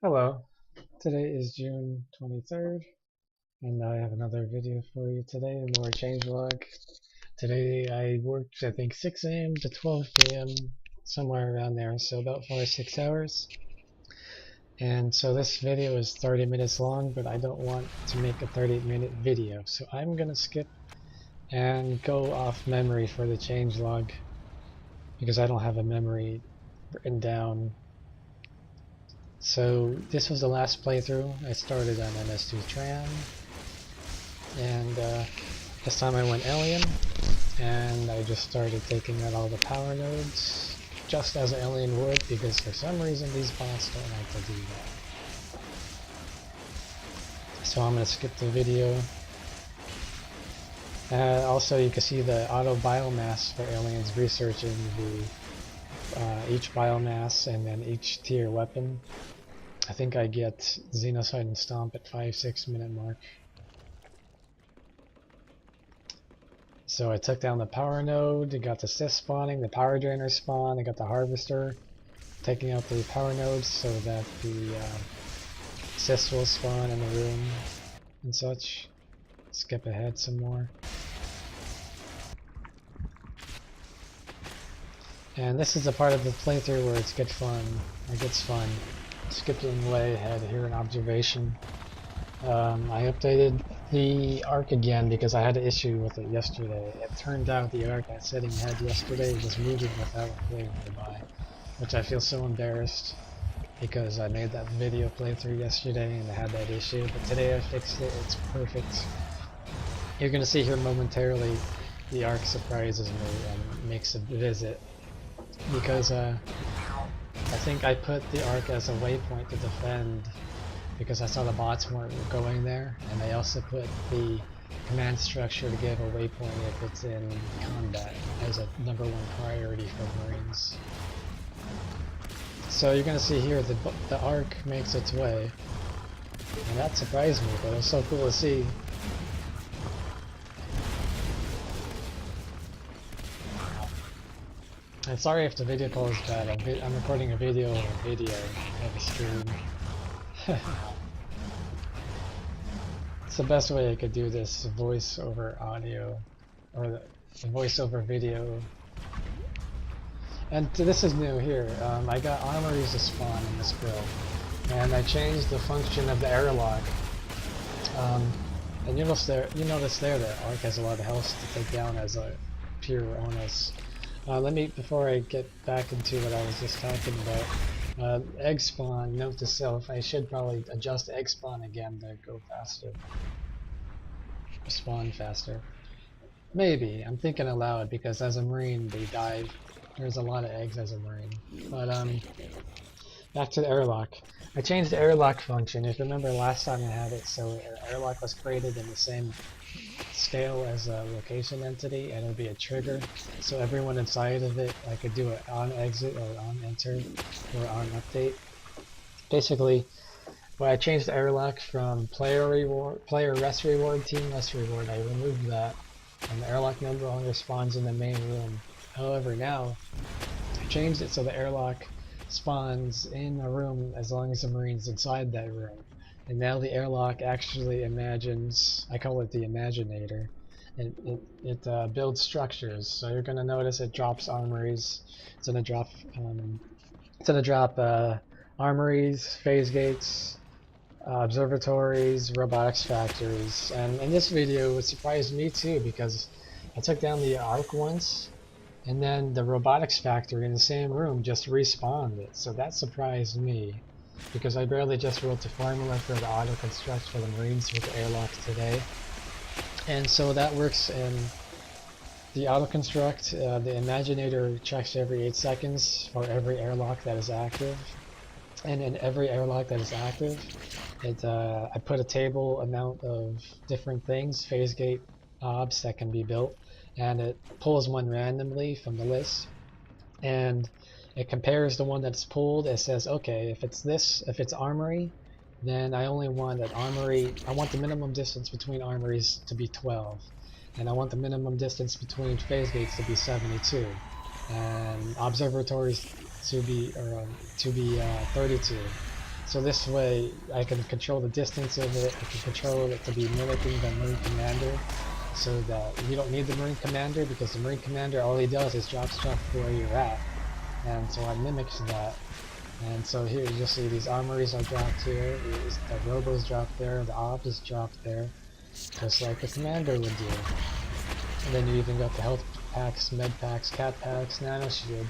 Hello, today is June 23rd, and I have another video for you today, more changelog. Today I worked, I think, 6 a.m. to 12 p.m., somewhere around there, so about 5 or 6 hours. And so this video is 30 minutes long, but I don't want to make a 30-minute video, so I'm gonna skip and go off memory for the changelog, because I don't have a memory written down. So this was the last playthrough. I started on MS2 Tran, and this time I went alien, and I just started taking out all the power nodes, just as an alien would, because for some reason these bots don't like to do that. So I'm going to skip the video. Also, you can see the auto biomass for aliens researching each biomass and then each tier weapon. I think I get Xenocide and Stomp at 5-6 minute mark. So I took down the power node, I got the sys spawning, the powerdrainer spawn, I got the harvester, taking out the power nodes so that the sys will spawn in the room and such. Skip ahead some more. And this is the part of the playthrough where it gets fun. Skipping way ahead here in observation. I updated the arc again because I had an issue with it yesterday. It turned out the arc setting I had yesterday was moving without clearing nearby, which I feel so embarrassed because I made that video playthrough yesterday and I had that issue, but today I fixed it. It's perfect. You're gonna see here momentarily the arc surprises me and makes a visit because I think I put the arc as a waypoint to defend because I saw the bots weren't going there, and I also put the command structure to give a waypoint if it's in combat as a #1 priority for Marines. So you're gonna see here the arc makes its way, and that surprised me, but it was so cool to see. And sorry if the video quality is bad. I'm recording a video of a stream. It's the best way I could do this voice over audio, or the voice over video. And this is new here. I got armorys to spawn in this build, and I changed the function of the airlock. And you notice there that Arc has a lot of health to take down as a pure onus. Before I get back into what I was just talking about, egg spawn, note to self, I should probably adjust egg spawn again to go faster. Spawn faster. Maybe, I'm thinking aloud because as a Marine they dive. There's a lot of eggs as a Marine. But back to the airlock. I changed the airlock function. If you remember last time I had it, so airlock was created in the same scale as a location entity, and it would be a trigger, so everyone inside of it I could do it on exit or on enter or on update. Basically, when I changed the airlock from player rest reward, team rest reward, I removed that, and the airlock no longer spawns in the main room. However, now I changed it so the airlock spawns in a room as long as the Marine's inside that room. And now the airlock actually imagines, I call it the imaginator, and it builds structures. So you're going to notice it drops armories. It's going to drop armories, phase gates, observatories, robotics factories. And in this video it surprised me too because I took down the arc once, and then the robotics factory in the same room just respawned it. So that surprised me, because I barely just wrote the formula for the auto construct for the Marines with the airlocks today. And so that works in the auto construct. The imaginator checks every 8 seconds for every airlock that is active. And in every airlock that is active, I put a table amount of different things, phase gate obs that can be built, and it pulls one randomly from the list. And it compares the one that's pulled. It says, okay, if it's armory, then I only want an armory. I want the minimum distance between armories to be 12, and I want the minimum distance between phase gates to be 72, and observatories to be 32. So this way I can control the distance of it, I can control it to be mimicking the Marine Commander, so that you don't need the Marine Commander, because the Marine Commander, all he does is drop stuff where you're at. And so I mimics that. And so here you'll see these armories are dropped here, the robos dropped there, the ops is dropped there, just like the commander would do. And then you even got the health packs, med packs, cat packs, nano shield,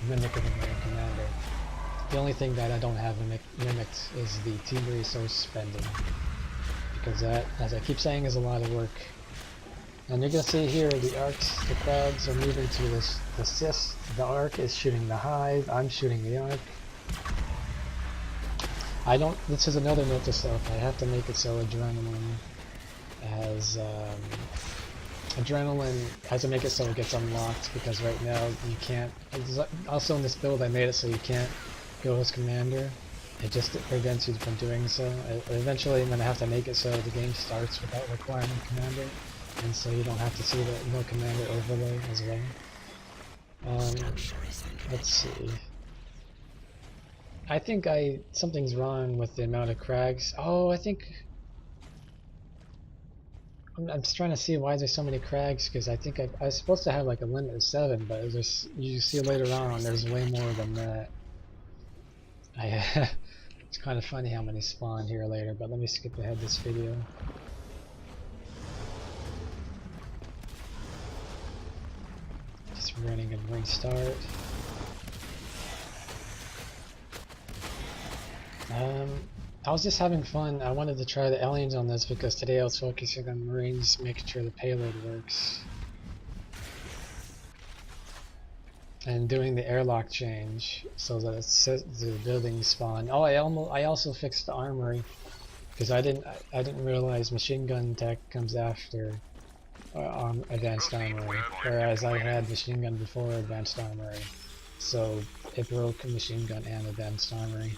mimicking the Marine Commander. The only thing that I don't have mimicked is the team resource spending, because that, as I keep saying, is a lot of work. And you're gonna see here the arcs, the crowds are moving to this, the sys, the arc is shooting the hive, I'm shooting the arc. This is another note to self, I have to make it so adrenaline has, I have to make it so it gets unlocked, because right now you can't, also in this build I made it so you can't go as commander. It just prevents you from doing so. Eventually I'm going to have to make it so the game starts without requiring commander, and so you don't have to see the no commander overlay as well. Let's see. I think something's wrong with the amount of crags. Oh, I think I'm just trying to see why there's so many crags, because I think I was supposed to have like a limit of 7, but you see later on there's way more than that. It's kind of funny how many spawn here later, but let me skip ahead this video. Just running and restart. I was just having fun. I wanted to try the aliens on this because today I was focusing on Marines, making sure the payload works. And doing the airlock change so that the buildings spawn. Oh, I also fixed the armory because I didn't realize machine gun tech comes after advanced armory, whereas I had machine gun before advanced armory, so it broke machine gun and advanced armory.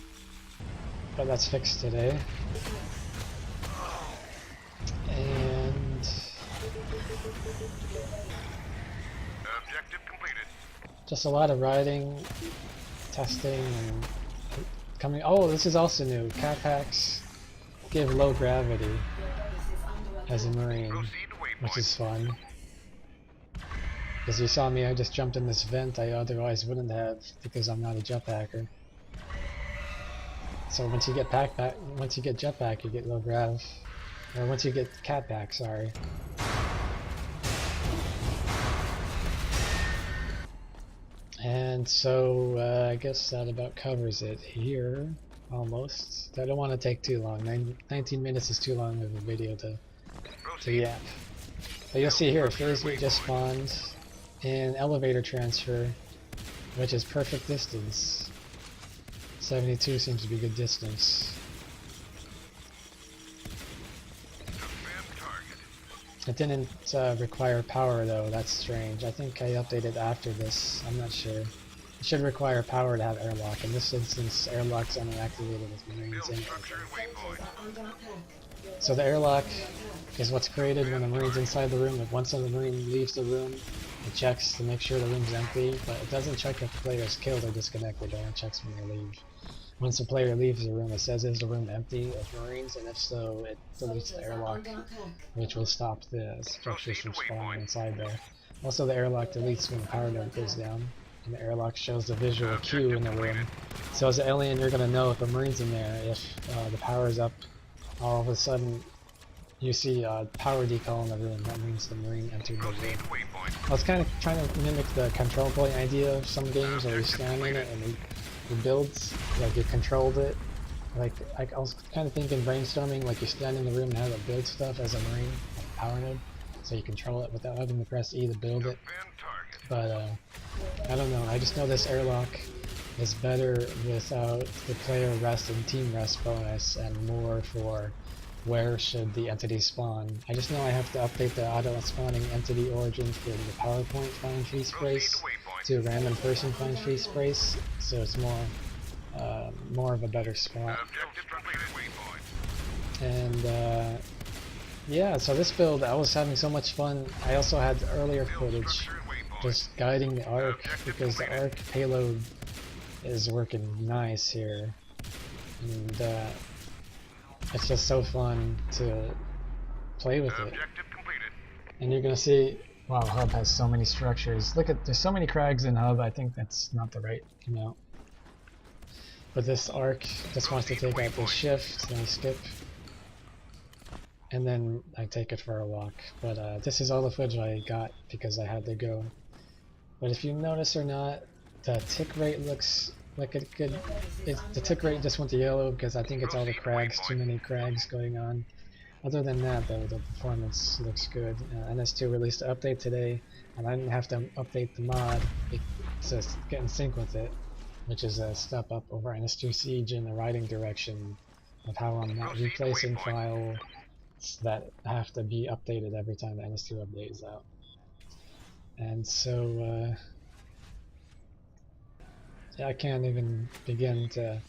But that's fixed today. And objective completed. Just a lot of riding, testing, and coming. Oh, this is also new. Catpacks give low gravity as a Marine, which is fun. As you saw me, I just jumped in this vent I otherwise wouldn't have because I'm not a jetpacker. So once you get jetpack, you get low grav, or once you get catpack, sorry. And so I guess that about covers it here, almost. I don't want to take too long. 19 minutes is too long of a video to yap. But you'll see here, phase gate just spawned in elevator transfer, which is perfect distance. 72 seems to be good distance. It didn't require power though, that's strange. I think I updated after this, I'm not sure. It should require power to have airlock. In this instance, airlock's only activated with Marines in it. So the airlock is what's created when the Marine's inside the room. If once the Marine leaves the room, it checks to make sure the room's empty, but it doesn't check if the player is killed or disconnected, it only checks when they leave. Once the player leaves the room, it says, is the room empty of Marines, and if so, it deletes the airlock, which will stop the structures from spawning inside there. Also, the airlock deletes when the power node goes down, and the airlock shows the visual cue in the room. So as an alien, you're going to know if a Marine's in there. If the power is up, all of a sudden you see power decal in the room. That means the Marine entered the room. I was kind of trying to mimic the control point idea of some games where you stand in it and it builds, like you controlled it. Like I was kind of thinking brainstorming, like you stand in the room and have it build stuff as a Marine, like a power node, so you control it without having to press E to build it. But I don't know, I just know this airlock is better without the player rest and team rest bonus, and more for where should the entity spawn. I just know I have to update the auto spawning entity origin from the PowerPoint find free space to a random person find free space, so it's more of a better spot. And yeah, so this build, I was having so much fun. I also had earlier footage just guiding the arc, because the arc payload is working nice here. and it's just so fun to play with it. Objective completed. And you're gonna see, wow, Hub has so many structures. Look at, there's so many crags in Hub. I think that's not the right amount. But this arc just wants to take out this shift, then skip, and then I take it for a walk. But this is all the footage I got because I had to go. But if you notice or not, the tick rate looks like it could. The tick rate just went to yellow because I think it's all the crags, too many crags going on. Other than that, though, the performance looks good. NS2 released an update today, and I didn't have to update the mod to get in sync with it, which is a step up over NS2 Siege in the writing direction of how I'm not replacing files that have to be updated every time the NS2 update is out. And so, yeah, I can't even begin to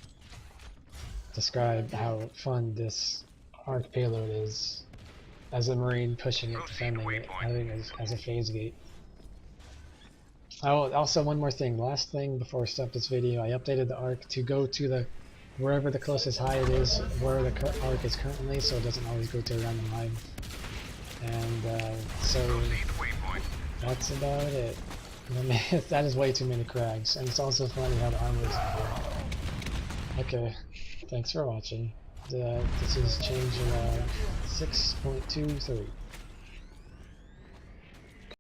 describe how fun this arc payload is as a Marine pushing it, defending it, having it as a phase gate. Oh, also one more thing, last thing before I stop this video, I updated the arc to go to the wherever the closest high it is, where the arc is currently, so it doesn't always go to a random high. And so that's about it. That is way too many crags, and it's also funny how the armorys are here. Okay, thanks for watching. This is changelog 6.23.